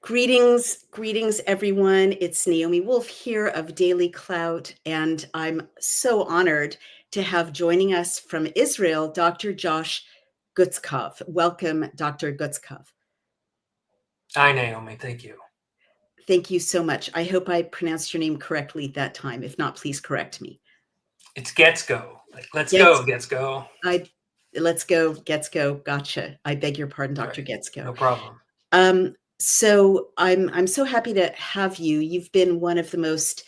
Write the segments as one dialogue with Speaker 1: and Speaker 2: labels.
Speaker 1: Greetings, everyone. It's Naomi Wolf here of Daily Clout, and I'm so honored to have joining us from Israel, Dr. Josh Guetzkow. Welcome, Dr. Guetzkow.
Speaker 2: Hi, Naomi. Thank you.
Speaker 1: Thank you so much. I hope I pronounced your name correctly that time. If not, please correct me.
Speaker 2: It's Guetzkow. Let's go, Guetzkow.
Speaker 1: Let's go, Guetzkow. Gotcha. I beg your pardon, Dr.
Speaker 2: Right.
Speaker 1: Guetzkow.
Speaker 2: No problem.
Speaker 1: So I'm so happy to have you. You've been one of the most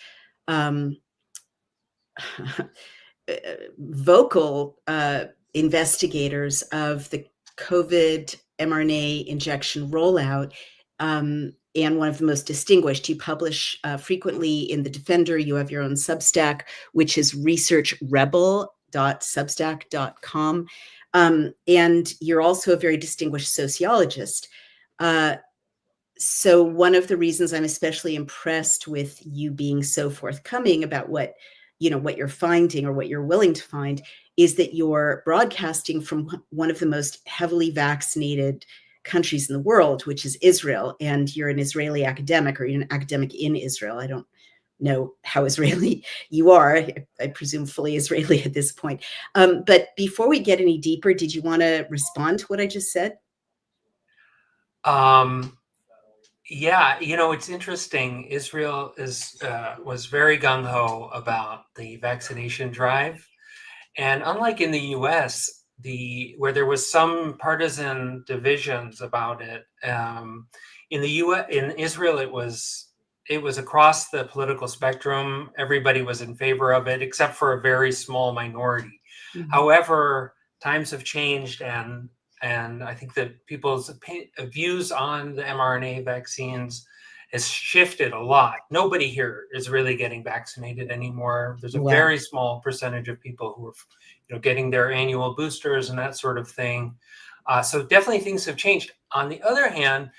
Speaker 1: vocal investigators of the COVID mRNA injection rollout, and one of the most distinguished. You publish frequently in The Defender. You have your own Substack, which is researchrebel.substack.com. And you're also a very distinguished sociologist. So one of the reasons I'm especially impressed with you being so forthcoming about what you're finding or what you're willing to find is that you're broadcasting from one of the most heavily vaccinated countries in the world, which is Israel. And you're an Israeli academic, or you're an academic in Israel. I don't know how Israeli you are. I presume fully Israeli at this point. But before we get any deeper, did you want to respond to what I just said?
Speaker 2: Yeah, it's interesting. Israel was very gung-ho about the vaccination drive. And unlike in the US, where there was some partisan divisions about it, in Israel, it was across the political spectrum. Everybody was in favor of it, except for a very small minority. Mm-hmm. However, times have changed, and I think that people's views on the mRNA vaccines has shifted a lot. Nobody here is really getting vaccinated anymore. There's a very small percentage of people who are, getting their annual boosters and that sort of thing. So definitely things have changed. On the other hand,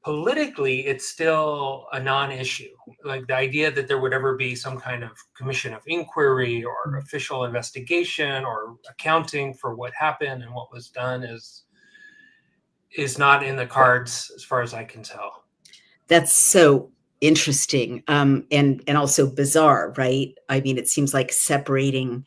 Speaker 2: politically, it's still a non-issue. Like the idea that there would ever be some kind of commission of inquiry or official investigation or accounting for what happened and what was done is not in the cards, as far as I can tell.
Speaker 1: That's so interesting, and also bizarre, right? I mean, it seems like separating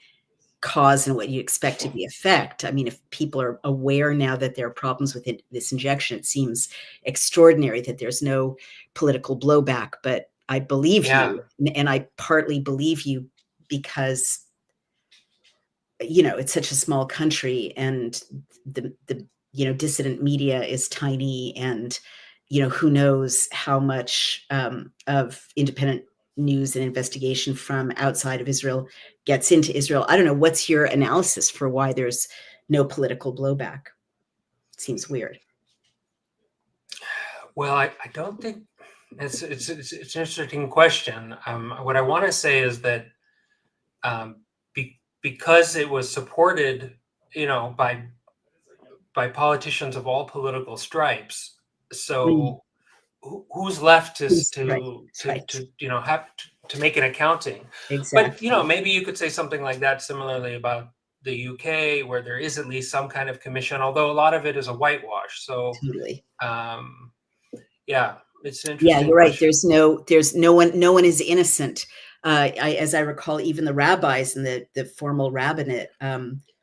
Speaker 1: cause and what you expect to be effect. I mean, if people are aware now that there are problems with this injection, it seems extraordinary that there's no political blowback. But I believe you, and I partly believe you because, it's such a small country, and the dissident media is tiny, and who knows how much of independent news and investigation from outside of Israel gets into Israel. I don't know. What's your analysis for why there's no political blowback? It seems weird.
Speaker 2: Well, I don't think it's an interesting question. What I want to say is that because it was supported, by politicians of all political stripes, so who's left to make an accounting?
Speaker 1: Exactly.
Speaker 2: But maybe you could say something like that similarly about the UK, where there is at least some kind of commission, although a lot of it is a whitewash. So
Speaker 1: totally.
Speaker 2: Yeah, it's an interesting
Speaker 1: you're right.
Speaker 2: question.
Speaker 1: There's no one is innocent. As I recall, even the rabbis and the formal rabbinate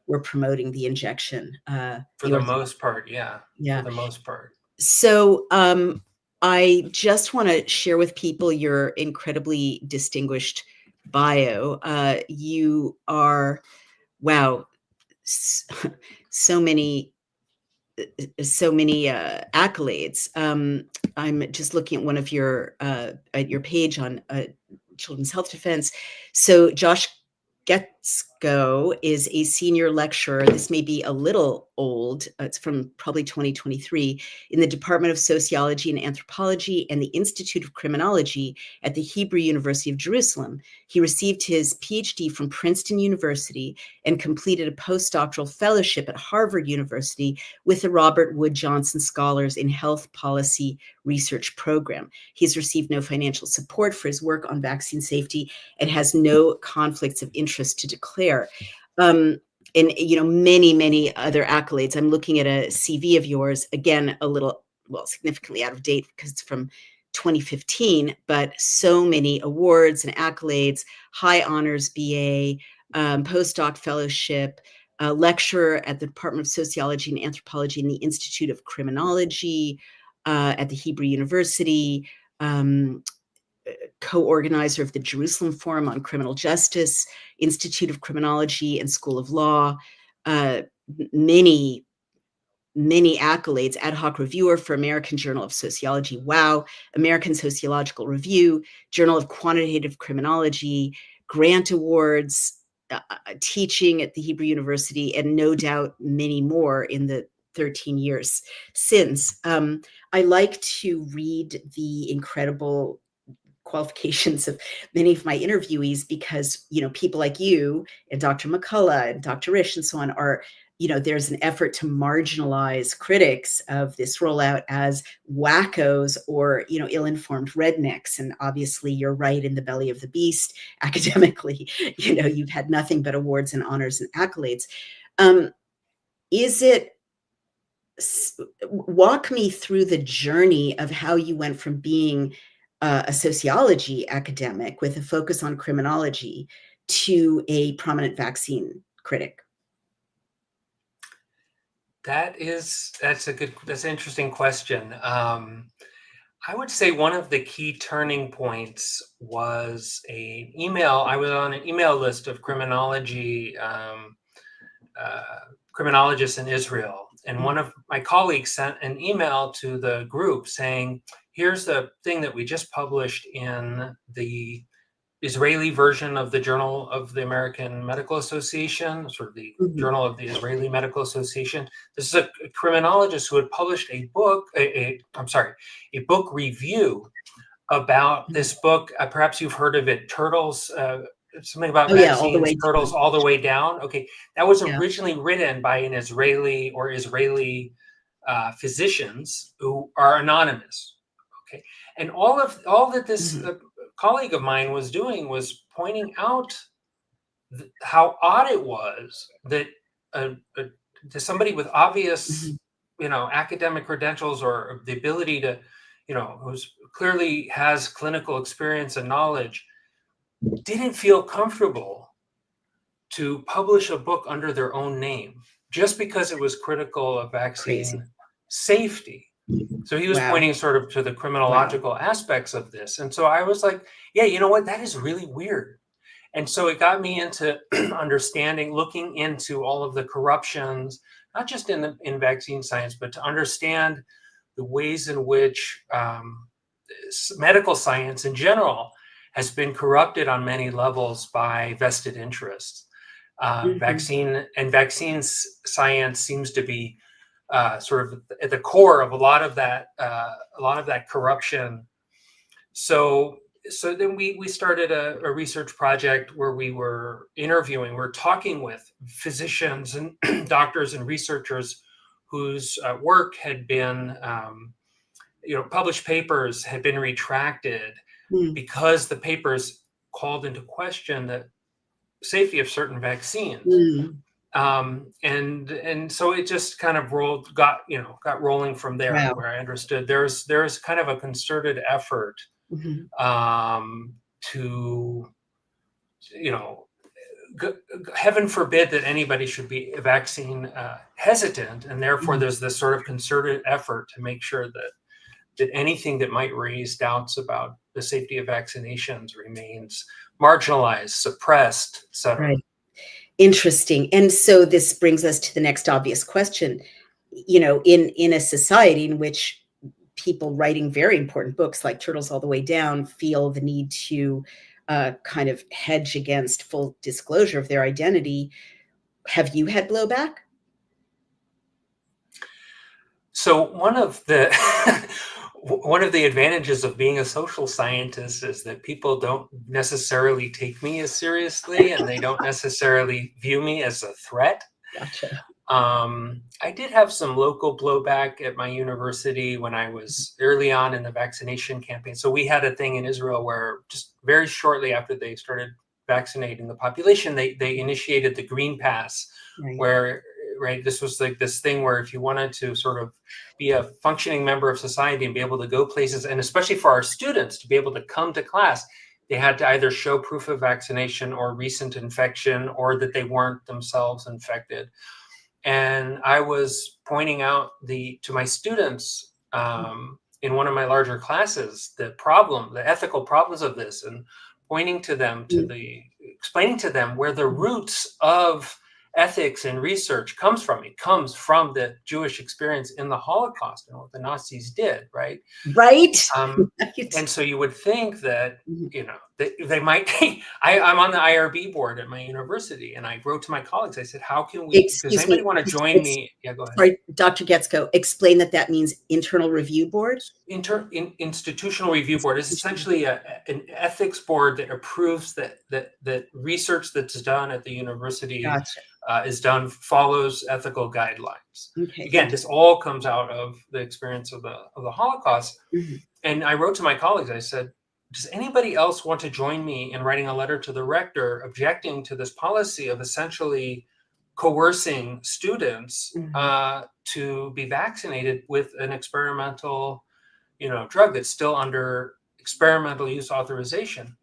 Speaker 1: were promoting the injection.
Speaker 2: For the most part, yeah.
Speaker 1: Yeah.
Speaker 2: For the most part.
Speaker 1: So I just want to share with people your incredibly distinguished bio. You are, wow, so many accolades. I'm just looking at one of at your page on Children's Health Defense. So Josh Guetzkow is a senior lecturer. This may be a little old. It's from probably 2023 in the Department of Sociology and Anthropology and the Institute of Criminology at the Hebrew University of Jerusalem. He received his PhD from Princeton University and completed a postdoctoral fellowship at Harvard University with the Robert Wood Johnson Scholars in Health Policy Research Program. He's received no financial support for his work on vaccine safety and has no conflicts of interest to declare. And many other accolades. I'm looking at a CV of yours, again, a little significantly out of date because it's from 2015, but so many awards and accolades, high honors BA, postdoc fellowship, lecturer at the Department of Sociology and Anthropology in the Institute of Criminology at the Hebrew University, co-organizer of the Jerusalem Forum on Criminal Justice, Institute of Criminology and School of Law, many accolades, ad hoc reviewer for American Journal of Sociology, wow, American Sociological Review, Journal of Quantitative Criminology, grant awards, teaching at the Hebrew University, and no doubt many more in the 13 years since. I like to read the incredible qualifications of many of my interviewees because, people like you and Dr. McCullough and Dr. Risch and so on are, there's an effort to marginalize critics of this rollout as wackos or, ill-informed rednecks. And obviously you're right in the belly of the beast academically. You've had nothing but awards and honors and accolades. Walk me through the journey of how you went from being a sociology academic with a focus on criminology to a prominent vaccine critic.
Speaker 2: That's an interesting question. I would say one of the key turning points was an email. I was on an email list of criminologists in Israel. And one of my colleagues sent an email to the group saying, here's the thing that we just published in the Israeli version of the Journal of the American Medical Association, sort of the Journal of the Israeli Medical Association. This is a criminologist who had published a book, a book review about this book. Perhaps you've heard of it, Turtles, something about vaccines, Turtles all the way down. Okay, that was originally written by an Israeli physicians who are anonymous. Okay, and all that this colleague of mine was doing was pointing out how odd it was that to somebody with obvious, academic credentials or the ability to, who's clearly has clinical experience and knowledge, didn't feel comfortable to publish a book under their own name just because it was critical of vaccine safety. So he was pointing sort of to the criminological aspects of this. And so I was like, yeah, you know what? That is really weird. And so it got me into understanding, looking into all of the corruptions, not just in vaccine science, but to understand the ways in which medical science in general has been corrupted on many levels by vested interests. Vaccines science seems to be sort of at the core of a lot of that corruption. So then we started a research project where we're talking with physicians and doctors and researchers whose work had been, published papers had been retracted because the papers called into question the safety of certain vaccines. And so it just kind of got rolling from there, where I understood there's kind of a concerted effort to, heaven forbid that anybody should be vaccine hesitant, and therefore there's this sort of concerted effort to make sure that anything that might raise doubts about the safety of vaccinations remains marginalized, suppressed, etc.
Speaker 1: Right. Interesting. And so this brings us to the next obvious question. In a society in which people writing very important books like Turtles All the Way Down feel the need to kind of hedge against full disclosure of their identity, have you had blowback?
Speaker 2: So one of the advantages of being a social scientist is that people don't necessarily take me as seriously, and they don't necessarily view me as a threat.
Speaker 1: Gotcha.
Speaker 2: I did have some local blowback at my university when I was early on in the vaccination campaign. So we had a thing in Israel where just very shortly after they started vaccinating the population, they initiated the Green Pass, where right? This was like this thing where if you wanted to sort of be a functioning member of society and be able to go places, and especially for our students to be able to come to class, they had to either show proof of vaccination or recent infection, or that they weren't themselves infected. And I was pointing out to my students in one of my larger classes the ethical problems of this, and pointing to them explaining to them where the roots of ethics and research comes from. It comes from the Jewish experience in the Holocaust and what the Nazis did, right?
Speaker 1: Right.
Speaker 2: And so you would think that,
Speaker 1: Mhm.
Speaker 2: you know, they might I'm on the IRB board at my university, and I wrote to my colleagues. I said, how can we, does
Speaker 1: Excuse
Speaker 2: anybody
Speaker 1: me.
Speaker 2: want to join me? Yeah, go ahead.
Speaker 1: Sorry, Dr. Getzkow, explain that means internal review board?
Speaker 2: Institutional review board is essentially an ethics board that approves that research that's done at the university
Speaker 1: Gotcha.
Speaker 2: follows ethical guidelines.
Speaker 1: Okay.
Speaker 2: Again, this all comes out of the experience of the Holocaust.
Speaker 1: Mhm.
Speaker 2: And I wrote to my colleagues. I said, does anybody else want to join me in writing a letter to the rector objecting to this policy of essentially coercing students to be vaccinated with an experimental, drug that's still under experimental use authorization?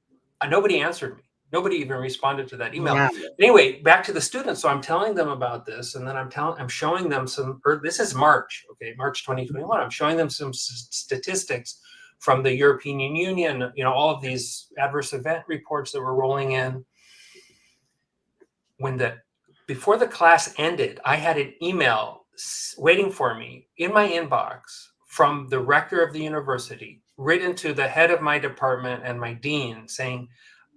Speaker 2: Nobody answered me. Nobody even responded to that email.
Speaker 1: Wow.
Speaker 2: Anyway, back to the students. So I'm telling them about this, and then I'm showing them this is March, March 2021. I'm showing them some statistics from the European Union, all of these adverse event reports that were rolling in. Before the class ended, I had an email waiting for me in my inbox from the rector of the university, written to the head of my department and my dean, saying,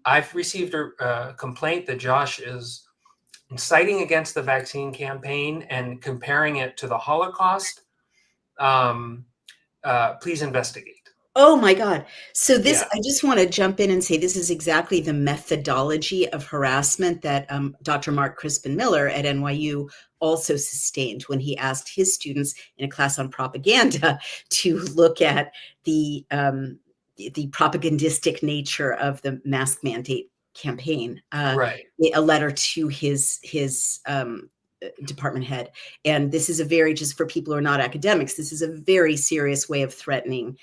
Speaker 2: I've received a complaint that Josh is inciting against the vaccine campaign and comparing it to the Holocaust. Please investigate.
Speaker 1: Oh my God. So
Speaker 2: Yeah.
Speaker 1: I just want to jump in and say this is exactly the methodology of harassment that Dr. Mark Crispin Miller at NYU also sustained when he asked his students in a class on propaganda to look at the propagandistic nature of the mask mandate campaign.
Speaker 2: Right.
Speaker 1: A letter to his department head. And this is just for people who are not academics, this is a very serious way of threatening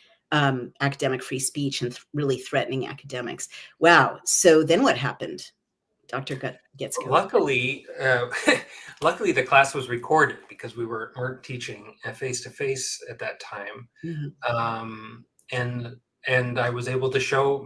Speaker 1: academic free speech and really threatening academics. Wow. So then what happened, Dr. Guetzkow?
Speaker 2: Luckily, the class was recorded because we weren't teaching face-to-face at that time. And I was able to show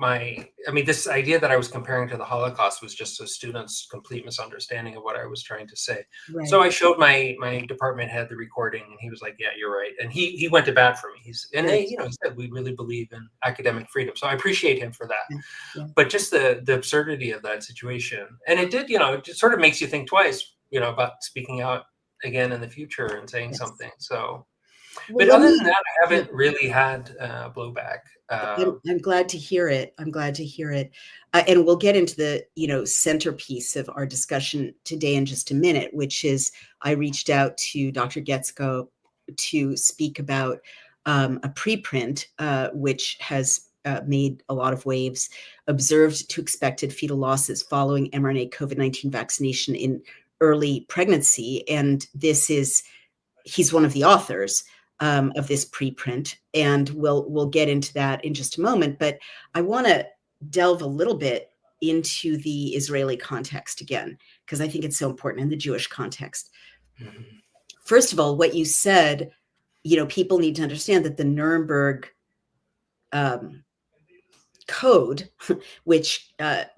Speaker 2: this idea that I was comparing to the Holocaust was just a student's complete misunderstanding of what I was trying to say. Right. So I showed my department head the recording, and he was like, yeah, you're right. And he went to bat for me. He said, we really believe in academic freedom. So I appreciate him for that. Yeah. But just the absurdity of that situation. And it did, it just sort of makes you think twice, about speaking out again in the future and saying something. So, but other than that, I haven't really had blowback.
Speaker 1: I'm glad to hear it. And we'll get into the, centerpiece of our discussion today in just a minute, which is I reached out to Dr. Guetzkow to speak about a preprint, which has made a lot of waves, observed to expected fetal losses following mRNA COVID-19 vaccination in early pregnancy. And he's one of the authors of this preprint, and we'll get into that in just a moment. But I want to delve a little bit into the Israeli context again, because I think it's so important, in the Jewish context. Mm-hmm. First of all, what you said, people need to understand that the Nuremberg Code, which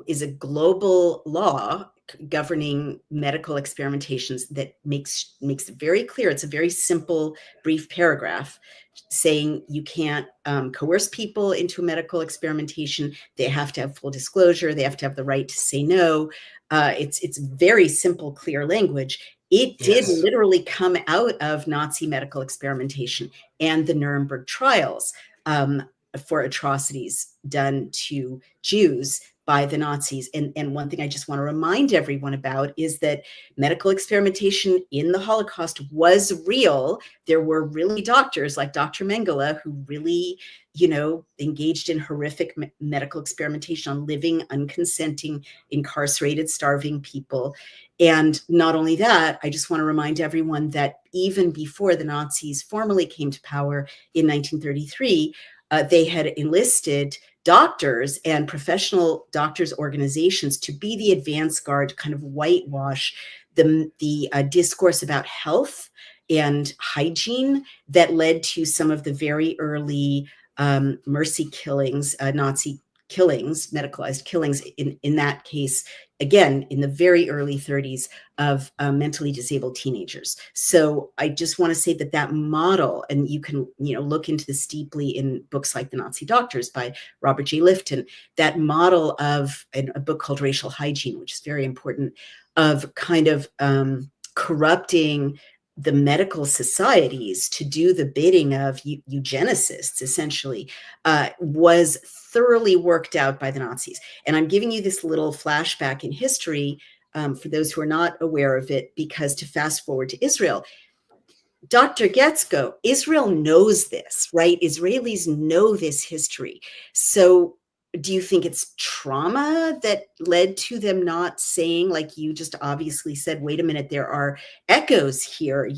Speaker 1: is a global law governing medical experimentations, that makes it very clear. It's a very simple, brief paragraph saying you can't coerce people into a medical experimentation. They have to have full disclosure. They have to have the right to say no. It's very simple, clear language. It did literally come out of Nazi medical experimentation and the Nuremberg trials for atrocities done to Jews by the Nazis. And one thing I just want to remind everyone about is that medical experimentation in the Holocaust was real. There were really doctors like Dr. Mengele who really, engaged in horrific medical experimentation on living, unconsenting, incarcerated, starving people. And not only that, I just want to remind everyone that even before the Nazis formally came to power in 1933, they had enlisted doctors and professional doctors organizations to be the advance guard, kind of whitewash the discourse about health and hygiene that led to some of the very early mercy killings, Nazi killings, medicalized killings, in that case, again, in the very early 30s, of mentally disabled teenagers. So I just want to say that model, and you can look into this deeply in books like The Nazi Doctors by Robert J. Lifton, that model of a book called Racial Hygiene, which is very important, of kind of corrupting the medical societies to do the bidding of eugenicists, essentially, was thoroughly worked out by the Nazis. And I'm giving you this little flashback in history for those who are not aware of it, because to fast forward to Israel, Dr. Guetzkow, Israel knows this, right? Israelis know this history. So do you think it's trauma that led to them not saying, like you just obviously said, wait a minute, there are echoes here.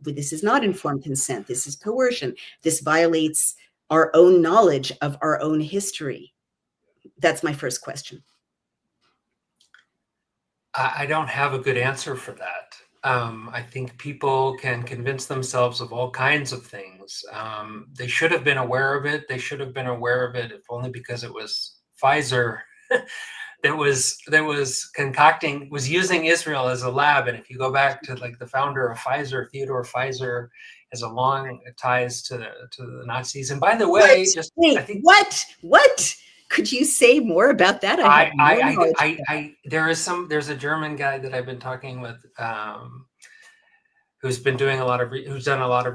Speaker 1: This is not informed consent. This is coercion. This violates our own knowledge of our own history. That's my first question.
Speaker 2: I don't have a good answer for that. I think people can convince themselves of all kinds of things. They should have been aware of it. They should have been aware of it, if only because it was Pfizer that was concocting, was using Israel as a lab. And if you go back to like the founder of Pfizer, Theodore Pfizer, has a long ties to the Nazis. And by the way,
Speaker 1: I think what? Could you say more about that?
Speaker 2: There's a German guy that I've been talking with, who's done a lot of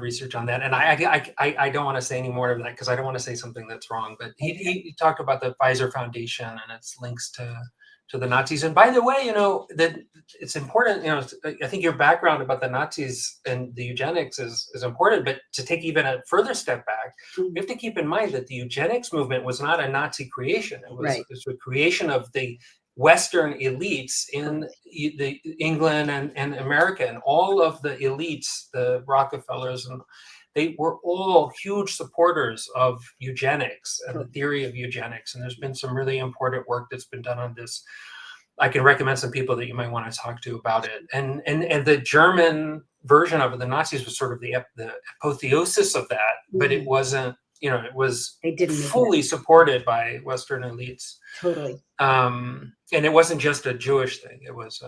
Speaker 2: research on that. And I don't want to say any more of that because I don't want to say something that's wrong. But he talked about the Pfizer Foundation and its links to the Nazis. And by the way, that it's important. I think your background about the Nazis and the eugenics is important. But to take even a further step back, we have to keep in mind that the eugenics movement was not a Nazi creation. It was a creation of the Western elites in the England and America, and all of the elites, the Rockefellers, and they were all huge supporters of eugenics and the theory of eugenics. And there's been some really important work that's been done on this. I can recommend some people that you might want to talk to about it. And the German version of it, the Nazis, was sort of the apotheosis of that, but it wasn't. It was fully supported by Western elites.
Speaker 1: Totally.
Speaker 2: And it wasn't just a Jewish thing. It was,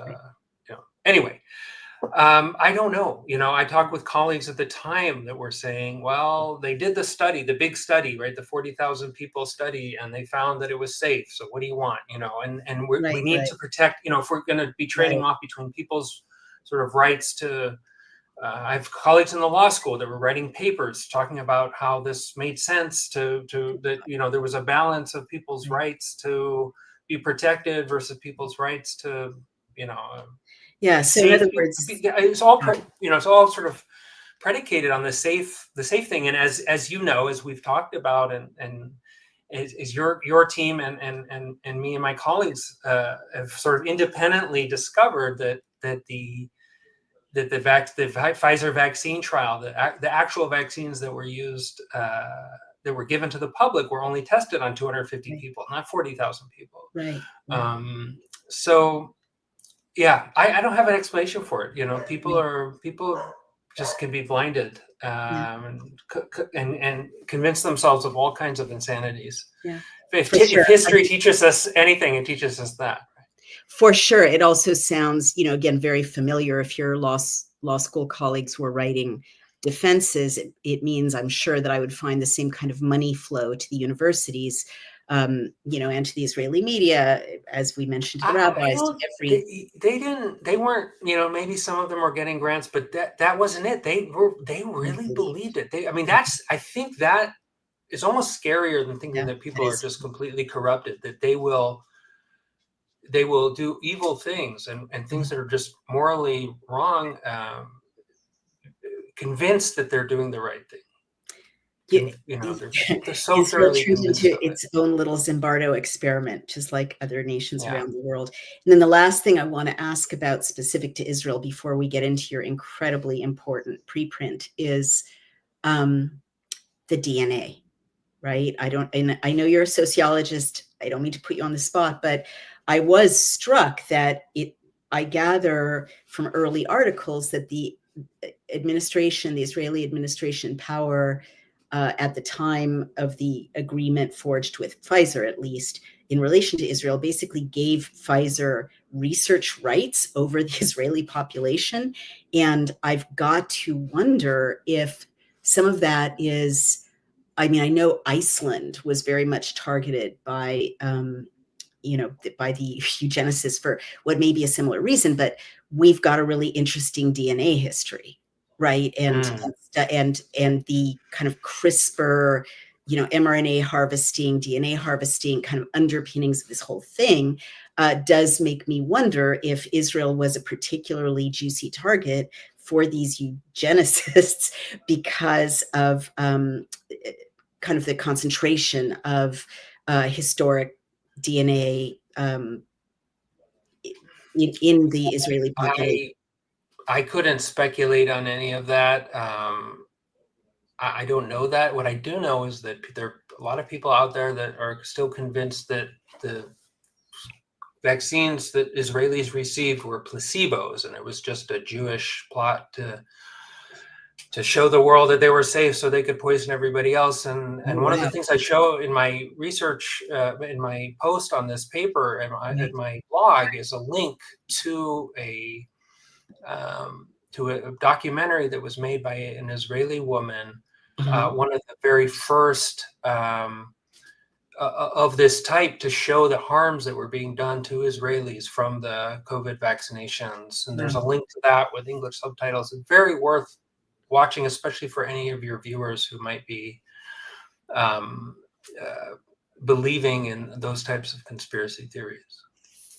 Speaker 2: anyway. I don't know. I talked with colleagues at the time that were saying, well, they did the big study, right? The 40,000 people study, and they found that it was safe. So what do you want? And we need to protect, if we're going to be trading off between people's sort of rights to, I have colleagues in the law school that were writing papers talking about how this made sense to that, there was a balance of people's rights to be protected versus people's rights to,
Speaker 1: So in other words,
Speaker 2: it's all it's all sort of predicated on the safe thing. And as as we've talked about, and is your team and me and my colleagues have sort of independently discovered that the Pfizer vaccine trial, the actual vaccines that were used, that were given to the public, were only tested on 250 people, not 40,000 people.
Speaker 1: Right.
Speaker 2: So, yeah, I don't have an explanation for it. People just can be blinded and convince themselves of all kinds of insanities.
Speaker 1: Yeah.
Speaker 2: If history teaches us anything, it teaches us that.
Speaker 1: For sure. It also sounds, again, very familiar. If your law school colleagues were writing defenses, it means, I'm sure, that I would find the same kind of money flow to the universities, and to the Israeli media, as we mentioned, to the rabbis.
Speaker 2: They weren't, maybe some of them were getting grants, but that wasn't it. They really believed it. I think that is almost scarier than thinking that people are just completely corrupted, that they will they will do evil things and things that are just morally wrong, convinced that they're doing the right thing.
Speaker 1: Yeah,
Speaker 2: They're so
Speaker 1: Israel
Speaker 2: thoroughly
Speaker 1: turned
Speaker 2: convinced
Speaker 1: into
Speaker 2: of it.
Speaker 1: its own little Zimbardo experiment, just like other nations
Speaker 2: Yeah.
Speaker 1: around the world. And then the last thing I want to ask about specific to Israel before we get into your incredibly important preprint is the DNA, right? And I know you're a sociologist. I don't mean to put you on the spot, but I was struck that I gather from early articles that the administration, the Israeli administration power at the time of the agreement forged with Pfizer, at least in relation to Israel, basically gave Pfizer research rights over the Israeli population. And I've got to wonder if some of that is, I mean, I know Iceland was very much targeted by, by the eugenicists for what may be a similar reason, but we've got a really interesting DNA history, right?
Speaker 2: Mm.
Speaker 1: And the kind of CRISPR, mRNA harvesting, DNA harvesting kind of underpinnings of this whole thing does make me wonder if Israel was a particularly juicy target for these eugenicists because of kind of the concentration of historic DNA in the Israeli population.
Speaker 2: I couldn't speculate on any of that. I don't know that. What I do know is that there are a lot of people out there that are still convinced that the vaccines that Israelis received were placebos, and it was just a Jewish plot to show the world that they were safe so they could poison everybody else. And
Speaker 1: Oh,
Speaker 2: one of
Speaker 1: wow.
Speaker 2: the things I show in my research, in my post on this paper at my blog, is a link to a documentary that was made by an Israeli woman, one of the very first of this type, to show the harms that were being done to Israelis from the COVID vaccinations. And there's a link to that with English subtitles. It's very worth watching, especially for any of your viewers who might be um, believing in those types of conspiracy theories.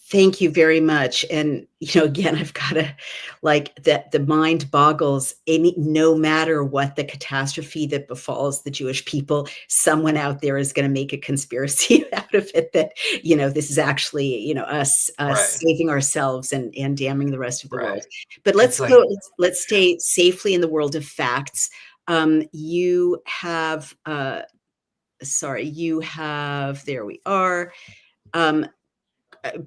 Speaker 1: Thank you very much. And, again, I've got to, like, that the mind boggles. No matter what the catastrophe that befalls the Jewish people, someone out there is going to make a conspiracy out of it that, this is actually, us
Speaker 2: Right.
Speaker 1: saving ourselves and damning the rest of the world.
Speaker 2: Right.
Speaker 1: But
Speaker 2: It's like,
Speaker 1: let's stay safely in the world of facts. You have, there we are.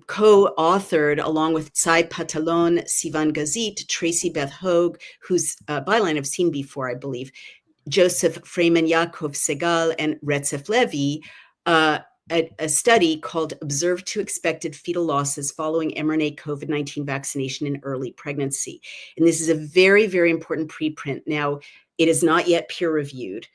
Speaker 1: Co-authored, along with Tzai Patalon, Sivan Gazit, Tracy Beth Hogue, whose byline I've seen before, I believe, Joseph Freeman, Yaakov Segal, and Retzef Levy, a study called Observed to Expected Fetal Losses Following mRNA COVID-19 Vaccination in Early Pregnancy. And this is a very, very important preprint. Now, it is not yet peer-reviewed,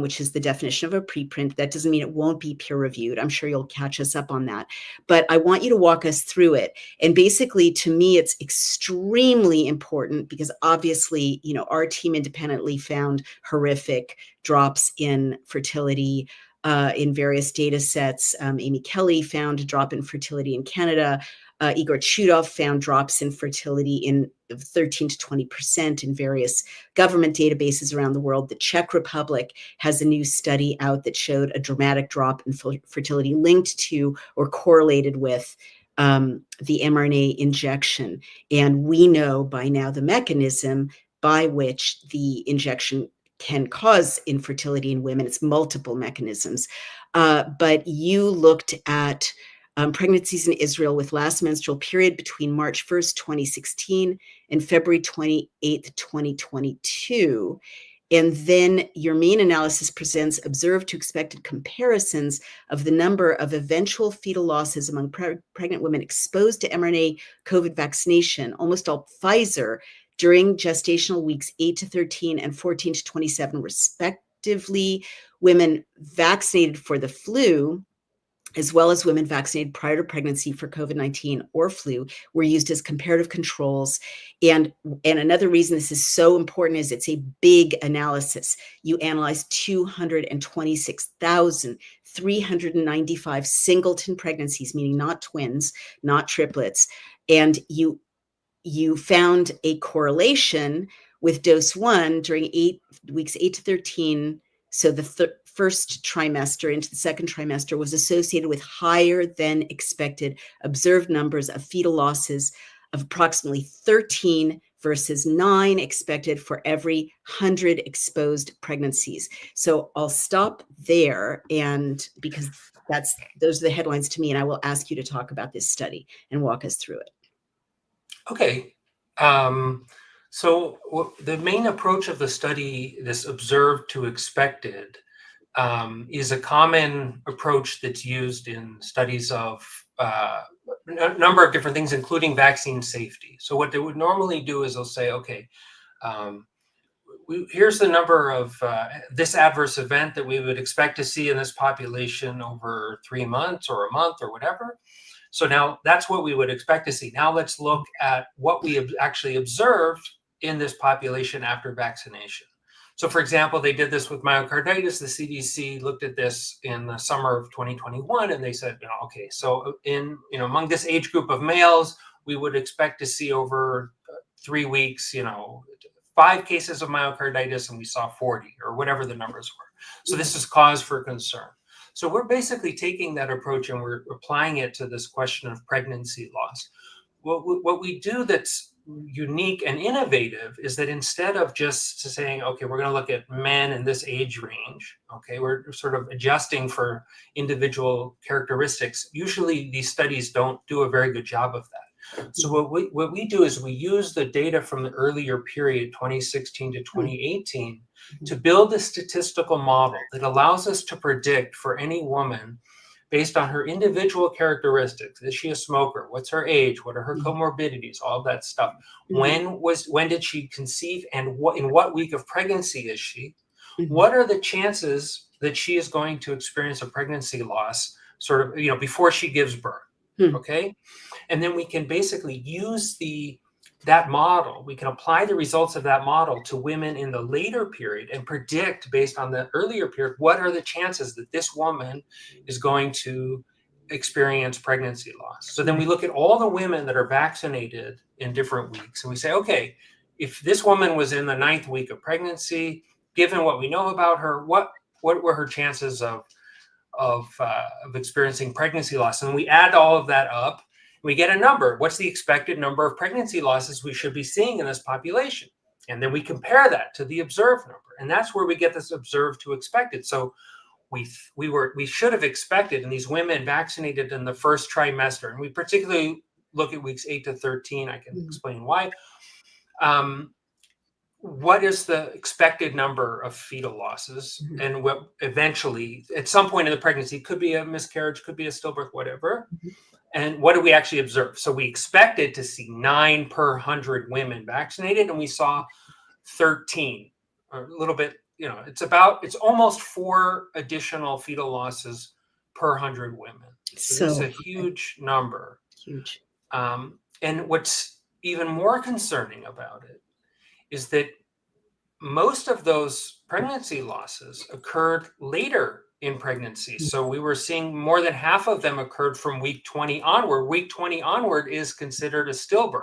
Speaker 1: which is the definition of a preprint. That doesn't mean it won't be peer-reviewed. I'm sure you'll catch us up on that. But I want you to walk us through it. And basically, to me, it's extremely important because obviously, our team independently found horrific drops in fertility in various data sets. Amy Kelly found a drop in fertility in Canada. Igor Chudov found drops in fertility in 13 to 20% in various government databases around the world. The Czech Republic has a new study out that showed a dramatic drop in fertility linked to or correlated with the mRNA injection. And we know by now the mechanism by which the injection can cause infertility in women. It's multiple mechanisms. But you looked at pregnancies in Israel with last menstrual period between March 1st, 2016 and February 28th, 2022. And then your main analysis presents observed to expected comparisons of the number of eventual fetal losses among pregnant women exposed to mRNA COVID vaccination, almost all Pfizer, during gestational weeks 8 to 13 and 14 to 27, respectively. Women vaccinated for the flu as well as women vaccinated prior to pregnancy for COVID-19 or flu, were used as comparative controls. And another reason this is so important is it's a big analysis. You analyzed 226,395 singleton pregnancies, meaning not twins, not triplets, and you found a correlation with dose 1 during weeks 8 to 13. So the first trimester into the second trimester was associated with higher than expected observed numbers of fetal losses of approximately 13 versus 9 expected for every 100 exposed pregnancies. So I'll stop there, and because those are the headlines to me, and I will ask you to talk about this study and walk us through it.
Speaker 2: Okay. So the main approach of the study, this observed to expected, is a common approach that's used in studies of a number of different things, including vaccine safety. So what they would normally do is they'll say, okay, here's the number of this adverse event that we would expect to see in this population over 3 months or a month or whatever. So now that's what we would expect to see. Now let's look at what we have actually observed in this population after vaccination. So for example, they did this with myocarditis. The CDC looked at this in the summer of 2021, and they said, okay, so among this age group of males, we would expect to see over 3 weeks, 5 cases of myocarditis, and we saw 40 or whatever the numbers were. So this is cause for concern. So we're basically taking that approach and we're applying it to this question of pregnancy loss. What we do that's unique and innovative is that instead of just saying, okay, we're going to look at men in this age range, okay, we're sort of adjusting for individual characteristics. Usually these studies don't do a very good job of that. So what we do is we use the data from the earlier period, 2016 to 2018, to build a statistical model that allows us to predict for any woman, based on her individual characteristics. Is she a smoker? What's her age? What are her comorbidities? All of that stuff. When did she conceive, and in what week of pregnancy is she? What are the chances that she is going to experience a pregnancy loss sort of, before she gives birth? Okay. And then we can basically use that model. We can apply the results of that model to women in the later period and predict, based on the earlier period, what are the chances that this woman is going to experience pregnancy loss. So then we look at all the women that are vaccinated in different weeks, and we say, okay, if this woman was in the 9th week of pregnancy, given what we know about her, what were her chances of experiencing pregnancy loss? And we add all of that up. We get a number. What's the expected number of pregnancy losses we should be seeing in this population? And then we compare that to the observed number. And that's where we get this observed to expected. So we should have expected in these women vaccinated in the first trimester, and we particularly look at weeks 8 to 13. I can explain why. What is the expected number of fetal losses, and what eventually, at some point in the pregnancy, could be a miscarriage, could be a stillbirth, whatever. And what do we actually observe? So we expected to see 9 per 100 women vaccinated, and we saw 13, or a little bit, it's almost 4 additional fetal losses per 100 women. So this is a huge number.
Speaker 1: Huge.
Speaker 2: And what's even more concerning about it is that most of those pregnancy losses occurred later in pregnancy. So we were seeing more than half of them occurred from week 20 onward. Week 20 onward is considered a stillbirth.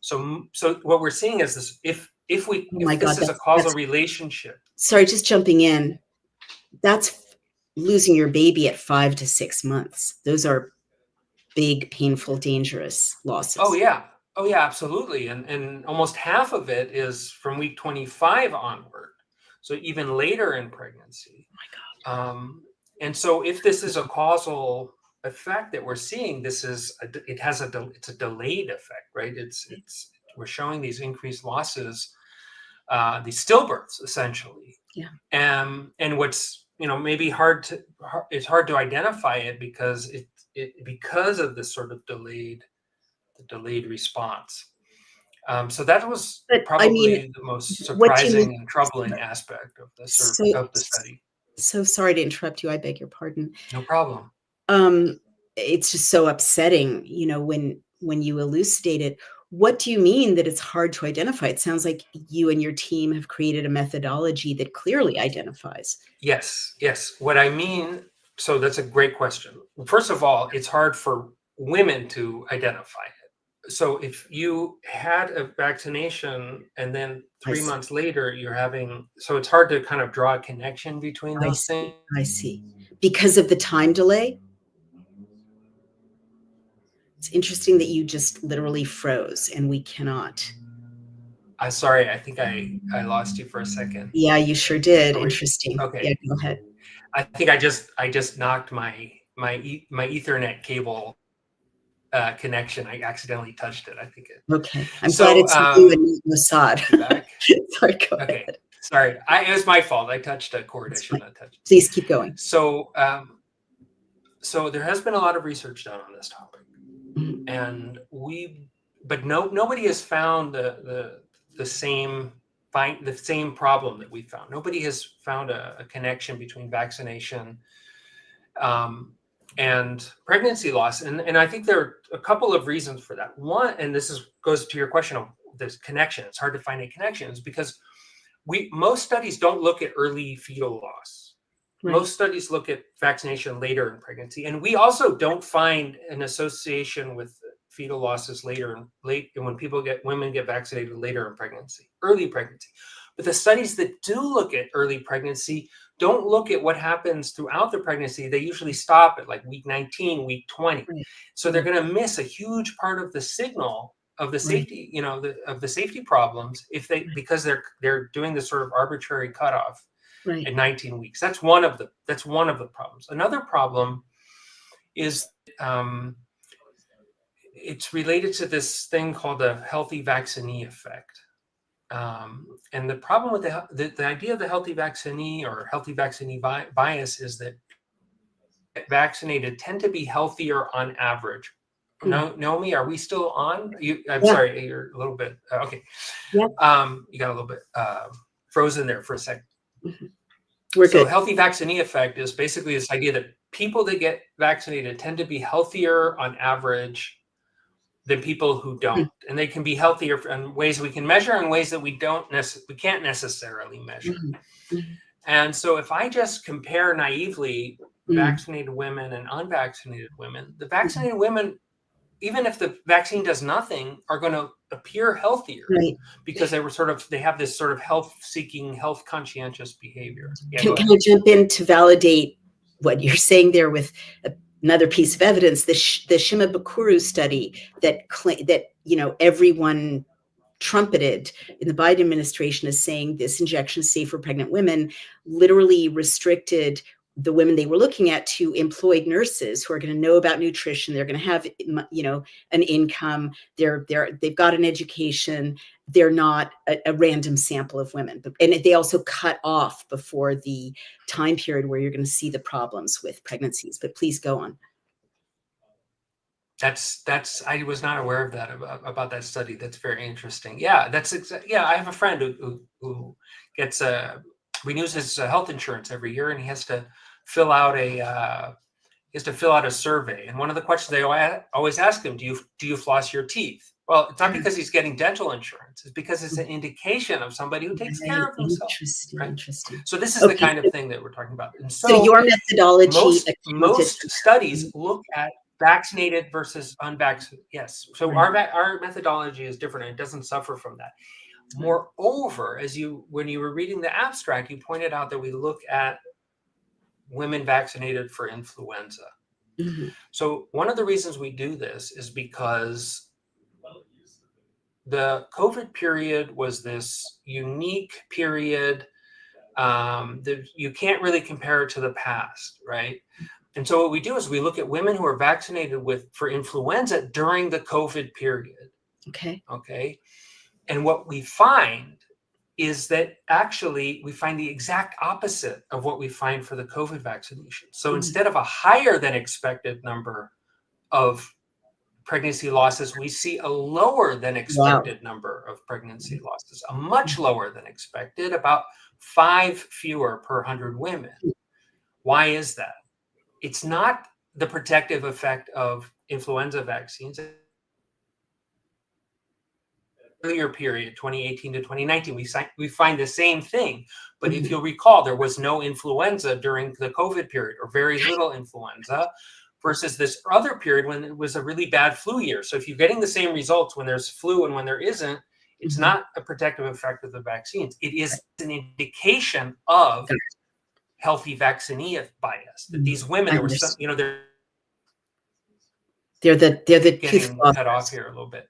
Speaker 2: So what we're seeing is this: if this is a causal relationship.
Speaker 1: Sorry, just jumping in. That's losing your baby at 5 to 6 months. Those are big, painful, dangerous losses.
Speaker 2: Oh yeah, absolutely. And almost half of it is from week 25 onward. So even later in pregnancy.
Speaker 1: Oh my God.
Speaker 2: And so if this is a causal effect that we're seeing, it's a delayed effect, right? We're showing these increased losses, these stillbirths essentially.
Speaker 1: Yeah.
Speaker 2: And what's, maybe it's hard to identify it because because of this sort of delayed response. So that was probably the most surprising and troubling aspect of the study.
Speaker 1: So sorry to interrupt you. I beg your pardon.
Speaker 2: No problem.
Speaker 1: It's just so upsetting, when you elucidate it. What do you mean that it's hard to identify? It sounds like you and your team have created a methodology that clearly identifies.
Speaker 2: Yes. What I mean, so that's a great question. First of all, it's hard for women to identify it. So if you had a vaccination and then
Speaker 1: I
Speaker 2: 3 months later so it's hard to kind of draw a connection between
Speaker 1: I
Speaker 2: those
Speaker 1: see,
Speaker 2: things.
Speaker 1: I see. Because of the time delay? It's interesting that you just literally froze and we cannot.
Speaker 2: Sorry, I think I lost you for a second.
Speaker 1: Yeah, you sure did.
Speaker 2: Are we
Speaker 1: Interesting.
Speaker 2: okay?
Speaker 1: Yeah, go ahead.
Speaker 2: I think I just knocked my Ethernet cable connection. I accidentally touched it. I think it.
Speaker 1: Okay. I'm glad
Speaker 2: So
Speaker 1: it's you and not Mossad.
Speaker 2: you back?
Speaker 1: Sorry, go
Speaker 2: Okay,
Speaker 1: ahead.
Speaker 2: sorry. It was my fault. I touched a cord I
Speaker 1: It's fine.
Speaker 2: shouldn't have touched.
Speaker 1: Please keep going.
Speaker 2: So so there has been a lot of research done on this topic,
Speaker 1: Mhm.
Speaker 2: and nobody has found the same problem that we found. Nobody has found a connection between vaccination and pregnancy loss, and I think there are a couple of reasons for that. One, and goes to your question of this connection. It's hard to find a connection, is because most studies don't look at early fetal loss.
Speaker 1: Right.
Speaker 2: Most studies look at vaccination later in pregnancy, and we also don't find an association with fetal losses when women get vaccinated later in pregnancy, early pregnancy. But the studies that do look at early pregnancy don't look at what happens throughout the pregnancy. They usually stop at like week 19, week 20.
Speaker 1: Right.
Speaker 2: So they're going to miss a huge part of the signal of the
Speaker 1: Right.
Speaker 2: safety, of the safety problems because they're doing this sort of arbitrary cutoff
Speaker 1: Right.
Speaker 2: at 19 weeks. That's one of the problems. Another problem is it's related to this thing called the healthy vaccinee effect. And the problem with the idea of the healthy vaccinee or healthy vaccinee bias is that vaccinated tend to be healthier on average. No, Naomi, are we still on? I'm
Speaker 1: Yeah.
Speaker 2: sorry, you're a little bit okay.
Speaker 1: Yeah.
Speaker 2: You got a little bit frozen there for a second.
Speaker 1: We're
Speaker 2: So
Speaker 1: good.
Speaker 2: healthy vaccinee effect is basically this idea that people that get vaccinated tend to be healthier on average than people who don't, and they can be healthier in ways we can measure and ways that we can't necessarily measure. And so if I just compare naively vaccinated women and unvaccinated women, the vaccinated women, even if the vaccine does nothing, are going to appear healthier,
Speaker 1: Right.
Speaker 2: because they have this sort of health-seeking, health-conscientious behavior. Yeah,
Speaker 1: Can I jump in to validate what you're saying there with another piece of evidence? The Shimabukuro study that everyone trumpeted in the Biden administration as saying this injection is safe for pregnant women, literally restricted the women they were looking at to employed nurses who are going to know about nutrition. They're going to have, an income. They've got an education. They're not a random sample of women. And they also cut off before the time period where you're going to see the problems with pregnancies. But please go on.
Speaker 2: I was not aware of that about that study. That's very interesting. Yeah, I have a friend who gets renews his health insurance every year, and he has to fill out a survey. And one of the questions they always ask him, do you floss your teeth? Well, it's not because he's getting dental insurance. It's because it's an indication of somebody who takes care of himself.
Speaker 1: Interesting.
Speaker 2: So this is the kind of thing that we're talking about. And
Speaker 1: so your methodology,
Speaker 2: most studies look at vaccinated versus unvaccinated. Yes. So our methodology is different, and it doesn't suffer from that. Moreover, when you were reading the abstract, you pointed out that we look at women vaccinated for influenza. So one of the reasons we do this is because the COVID period was this unique period that you can't really compare it to the past, right? And so what we do is we look at women who are vaccinated for influenza during the COVID period. Okay. And what we find is that actually we find the exact opposite of what we find for the COVID vaccination. So instead of a higher than expected number of pregnancy losses, we see a lower than expected number of pregnancy losses, a much lower than expected, about 5 fewer per 100 women. Why is that? It's not the protective effect of influenza vaccines. Earlier period, 2018 to 2019, we find the same thing. But if you'll recall, there was no influenza during the COVID period, or very little influenza, versus this other period when it was a really bad flu year. So if you're getting the same results when there's flu and when there isn't, it's not a protective effect of the vaccines. It is an indication of healthy vaccinee bias. That these women, there was some,
Speaker 1: they're the tooth
Speaker 2: getting cut off
Speaker 1: flossers.
Speaker 2: here a little bit.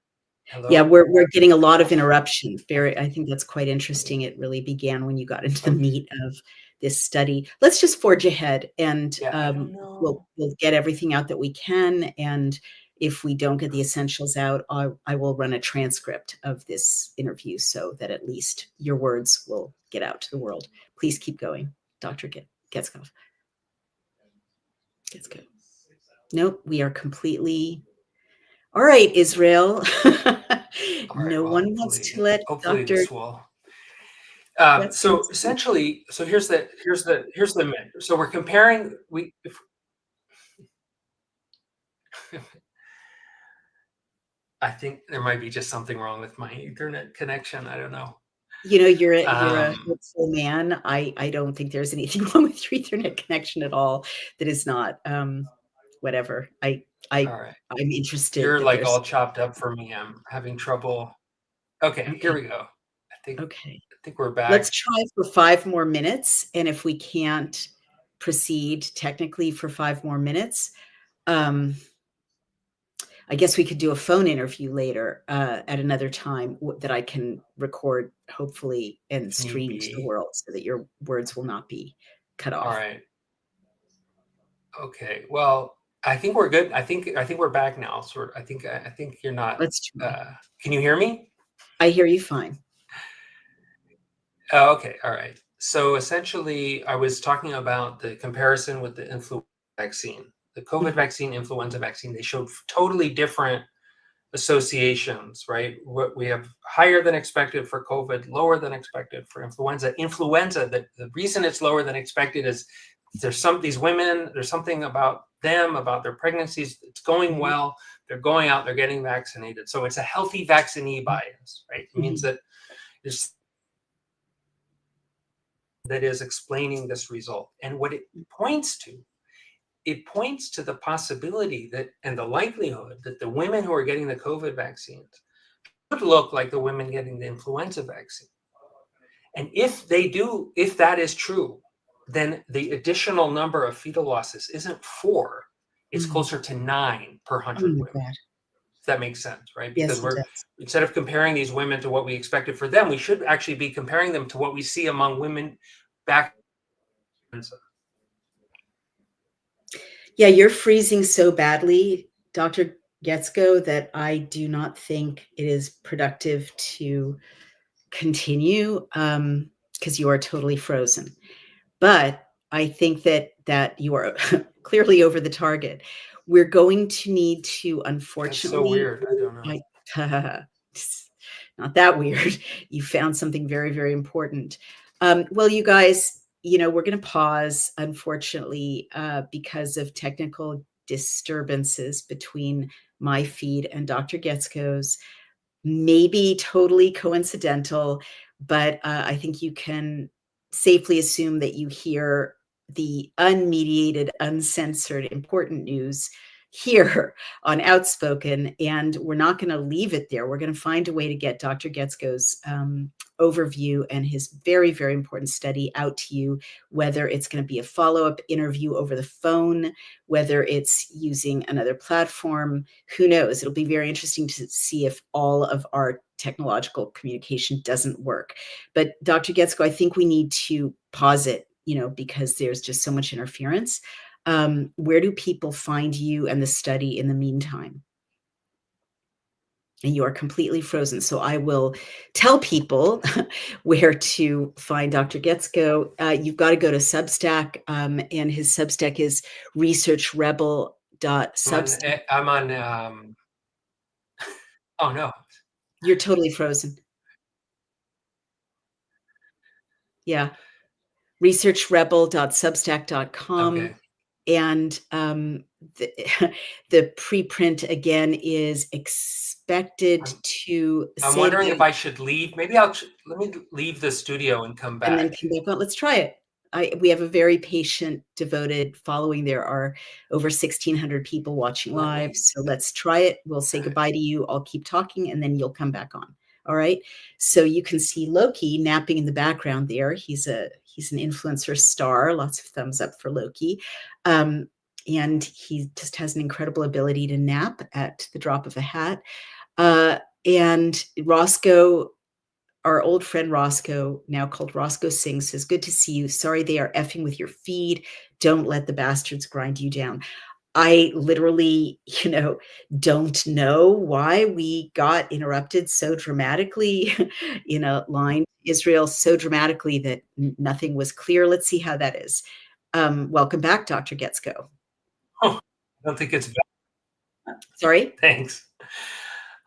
Speaker 2: Hello?
Speaker 1: Yeah, we're getting a lot of interruption. I think that's quite interesting. It really began when you got into the meat of this study. Let's just forge ahead, and
Speaker 2: I don't know.
Speaker 1: we'll get everything out that we can. And if we don't get the essentials out, I will run a transcript of this interview so that at least your words will get out to the world. Please keep going, Dr. Guetzkow. Nope, we are completely. All right, Israel. No one wants to let
Speaker 2: hopefully
Speaker 1: Dr.
Speaker 2: this will. So essentially, so here's the myth. So we're comparing. I think there might be just something wrong with my internet connection. I don't know.
Speaker 1: You're a hopeful man. I don't think there's anything wrong with your Ethernet connection at all. That is not whatever.
Speaker 2: All right.
Speaker 1: I'm interested.
Speaker 2: You're like all chopped up for me. I'm having trouble. Okay, here we go. I think we're back.
Speaker 1: Let's try for 5 more minutes, and if we can't proceed technically for 5 more minutes, I guess we could do a phone interview later at another time that I can record, hopefully, and stream to the world so that your words will not be cut off.
Speaker 2: All right. Okay. Well, I think we're good. I think we're back now. I think you're not.
Speaker 1: Let's try.
Speaker 2: Can you hear me?
Speaker 1: I hear you fine.
Speaker 2: Oh, okay. All right. So essentially, I was talking about the comparison with the influenza vaccine. The COVID vaccine, influenza vaccine, they showed totally different associations, right? What we have higher than expected for COVID, lower than expected for influenza. Influenza, the reason it's lower than expected is there's something about them, about their pregnancies. It's going well. They're going out, they're getting vaccinated. So it's a healthy vaccinee bias, right? It means that that is explaining this result. And what it points to the possibility that, and the likelihood that the women who are getting the COVID vaccines should look like the women getting the influenza vaccine. And if that is true, then the additional number of fetal losses isn't 4, it's closer to 9 per 100 women. If that makes sense, right? Because instead of comparing these women to what we expected for them, we should actually be comparing them to what we see among women back.
Speaker 1: Yeah, you're freezing so badly, Dr. Guetzkow, that I do not think it is productive to continue because you are totally frozen. But I think that you are clearly over the target. We're going to need to, unfortunately.
Speaker 2: That's so weird. I don't know.
Speaker 1: Not that weird. You found something very, very important. Well, you guys, we're going to pause, unfortunately, because of technical disturbances between my feed and Dr. Guetzkow's. Maybe totally coincidental, but I think you can safely assume that you hear the unmediated, uncensored, important news here on Outspoken, and we're not going to leave it there. We're going to find a way to get Dr. Guetzkow's overview and his very, very important study out to you, whether it's going to be a follow-up interview over the phone, whether it's using another platform, who knows? It'll be very interesting to see if all of our technological communication doesn't work. But Dr. Guetzkow, I think we need to pause it, because there's just so much interference. Where do people find you and the study in the meantime? And you are completely frozen. So I will tell people where to find Dr. Guetzkow. You've got to go to Substack, and his Substack is researchrebel.substack.
Speaker 2: I'm on. Oh no,
Speaker 1: you're totally frozen. Yeah, researchrebel.substack.com.
Speaker 2: Okay.
Speaker 1: and the, the preprint again is expected
Speaker 2: I'm
Speaker 1: to
Speaker 2: I'm
Speaker 1: say
Speaker 2: wondering if
Speaker 1: about,
Speaker 2: I should leave. Maybe let me leave the studio and come
Speaker 1: and then
Speaker 2: back.
Speaker 1: come back on. Let's try it. We have a very patient, devoted following. There are over 1,600 people watching
Speaker 2: Let
Speaker 1: live.
Speaker 2: me.
Speaker 1: So let's try it. We'll say
Speaker 2: Okay.
Speaker 1: goodbye to you. I'll keep talking and then you'll come back on. All right. So you can see Loki napping in the background there. He's an influencer star. Lots of thumbs up for Loki. And he just has an incredible ability to nap at the drop of a hat. And Roscoe, our old friend Roscoe, now called Roscoe Singh, says, "Good to see you. Sorry they are effing with your feed. Don't let the bastards grind you down." I literally, don't know why we got interrupted so dramatically in a line Israel so dramatically that nothing was clear. Let's see how that is. Welcome back, Dr. Guetzkow.
Speaker 2: Oh, I don't think it's
Speaker 1: Sorry,
Speaker 2: thanks.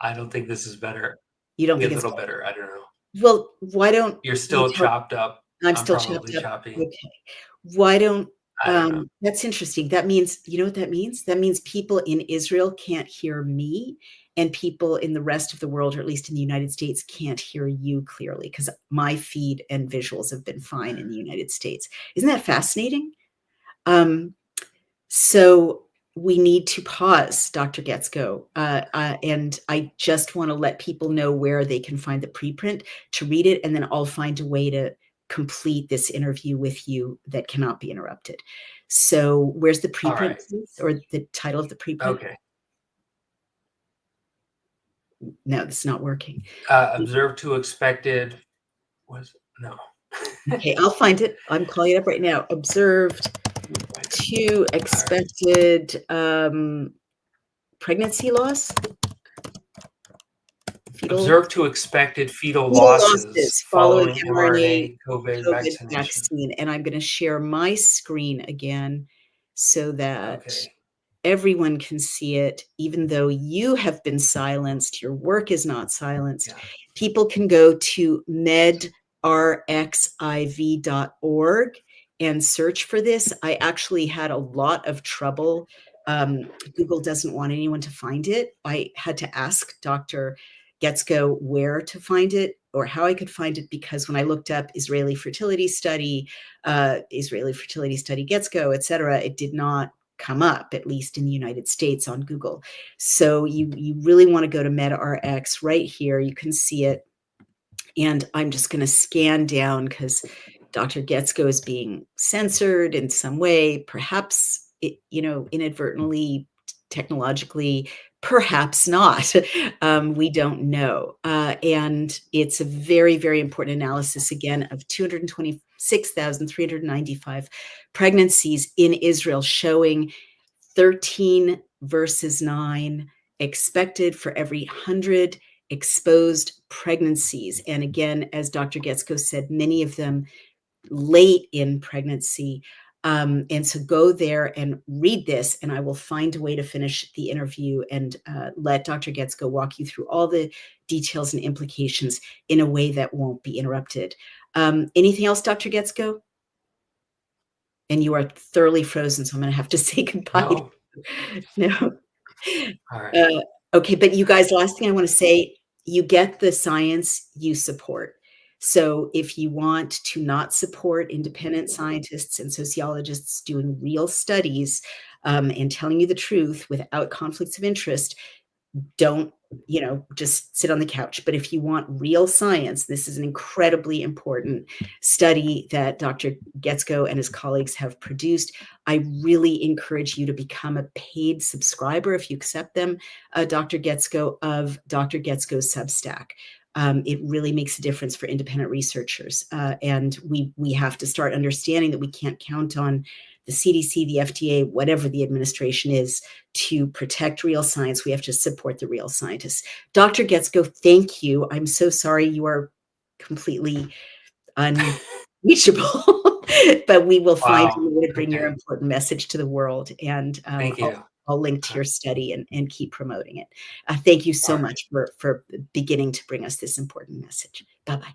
Speaker 2: I don't think this is better.
Speaker 1: you don't
Speaker 2: Be a
Speaker 1: think it's
Speaker 2: little better. I don't know.
Speaker 1: well? Why don't
Speaker 2: You're
Speaker 1: you
Speaker 2: still
Speaker 1: tell?
Speaker 2: chopped up.
Speaker 1: I'm
Speaker 2: I'm
Speaker 1: still chopped
Speaker 2: probably
Speaker 1: up.
Speaker 2: choppy.
Speaker 1: Okay. Why don't
Speaker 2: I don't know.
Speaker 1: that's interesting. That means, you know what that means? That means people in Israel can't hear me, and people in the rest of the world, or at least in the United States, can't hear you clearly because my feed and visuals have been fine in the United States. Isn't that fascinating? Um, so we need to pause, Dr. Guetzkow, and I just want to let people know where they can find the preprint to read it, and then I'll find a way to complete this interview with you that cannot be interrupted. So where's the
Speaker 2: All
Speaker 1: preprint,
Speaker 2: right.
Speaker 1: please, or the title of the preprint?
Speaker 2: Okay.
Speaker 1: No, it's not working.
Speaker 2: Observe to expected. Was no.
Speaker 1: Okay, I'll find it. I'm calling it up right now. Observed to
Speaker 2: All right.
Speaker 1: expected pregnancy loss, fetal
Speaker 2: Observe to expected fetal
Speaker 1: fetal
Speaker 2: losses
Speaker 1: losses following
Speaker 2: following
Speaker 1: mRNA
Speaker 2: mRNA COVID
Speaker 1: COVID
Speaker 2: vaccination.
Speaker 1: vaccine. And I'm going to share my screen again so that
Speaker 2: Okay.
Speaker 1: everyone can see it, even though you have been silenced. Your work is not silenced.
Speaker 2: Yeah.
Speaker 1: People can go to medrxiv.org and search for this. I actually had a lot of trouble. Google doesn't want anyone to find it. I had to ask Dr. Guetzkow where to find it or how I could find it, because when I looked up Israeli fertility study Guetzkow, et cetera, it did not come up, at least in the United States, on Google. So you really want to go to MedRx right here. You can see it. And I'm just going to scan down because Dr. Guetzkow is being censored in some way, perhaps, inadvertently, technologically, perhaps not. We don't know. And it's a very, very important analysis, again, of 226,395 pregnancies in Israel, showing 13 versus 9 expected for every 100 exposed pregnancies. And again, as Dr. Guetzkow said, many of them late in pregnancy. And so go there and read this, and I will find a way to finish the interview and let Dr. Guetzkow walk you through all the details and implications in a way that won't be interrupted. Anything else, Dr. Guetzkow? And you are thoroughly frozen, so I'm going to have to say goodbye.
Speaker 2: No.
Speaker 1: No.
Speaker 2: All right.
Speaker 1: Okay, but you guys, last thing I want to say, you get the science you support. So if you want to not support independent scientists and sociologists doing real studies and telling you the truth without conflicts of interest, don't just sit on the couch. But if you want real science, this is an incredibly important study that Dr. Guetzkow and his colleagues have produced. I really encourage you to become a paid subscriber, if you accept them, Dr. Guetzkow, of Dr. Guetzkow's Substack. It really makes a difference for independent researchers, and we have to start understanding that we can't count on the CDC, the FDA, whatever the administration is, to protect real science. We have to support the real scientists. Dr. Guetzkow, thank you. I'm so sorry you are completely unreachable, but we will find a
Speaker 2: Wow.
Speaker 1: way to bring your
Speaker 2: Okay.
Speaker 1: important message to the world. And
Speaker 2: Thank you.
Speaker 1: I'll link to
Speaker 2: All
Speaker 1: your study and keep promoting it. Thank you so
Speaker 2: right.
Speaker 1: much for beginning to bring us this important message. Bye-bye.